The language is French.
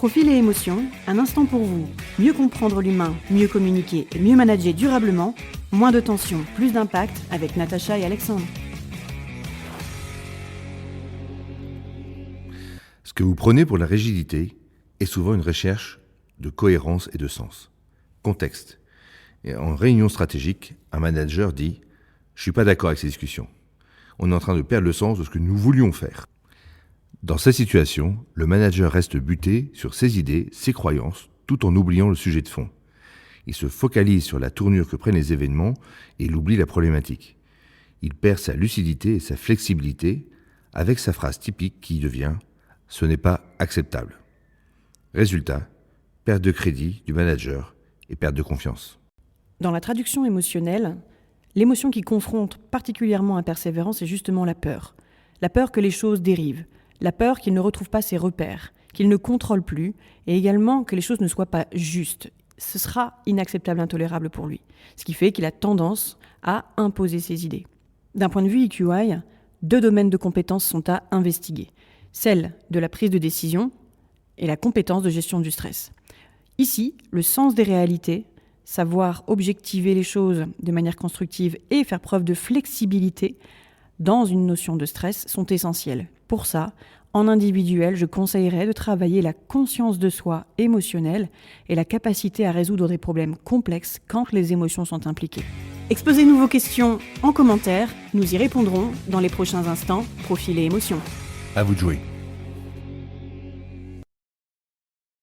Profil et émotion, un instant pour vous. Mieux comprendre l'humain, mieux communiquer et mieux manager durablement. Moins de tension, plus d'impact avec Natacha et Alexandre. Ce que vous prenez pour la rigidité est souvent une recherche de cohérence et de sens. Contexte. Et en réunion stratégique, un manager dit « Je ne suis pas d'accord avec ces discussions. On est en train de perdre le sens de ce que nous voulions faire. » Dans cette situation, le manager reste buté sur ses idées, ses croyances, tout en oubliant le sujet de fond. Il se focalise sur la tournure que prennent les événements et il oublie la problématique. Il perd sa lucidité et sa flexibilité avec sa phrase typique qui devient « ce n'est pas acceptable ». Résultat, perte de crédit du manager et perte de confiance. Dans la traduction émotionnelle, l'émotion qui confronte particulièrement un persévérant, c'est justement la peur. La peur que les choses dérivent, la peur qu'il ne retrouve pas ses repères, qu'il ne contrôle plus, et également que les choses ne soient pas justes. Ce sera inacceptable, intolérable pour lui. Ce qui fait qu'il a tendance à imposer ses idées. D'un point de vue EQI, 2 domaines de compétences sont à investiguer. Celle de la prise de décision et la compétence de gestion du stress. Ici, le sens des réalités, savoir objectiver les choses de manière constructive et faire preuve de flexibilité dans une notion de stress sont essentiels. Pour ça, en individuel, je conseillerais de travailler la conscience de soi émotionnelle et la capacité à résoudre des problèmes complexes quand les émotions sont impliquées. Exposez-nous vos questions en commentaire, nous y répondrons dans les prochains instants. Profil et émotion. À vous de jouer.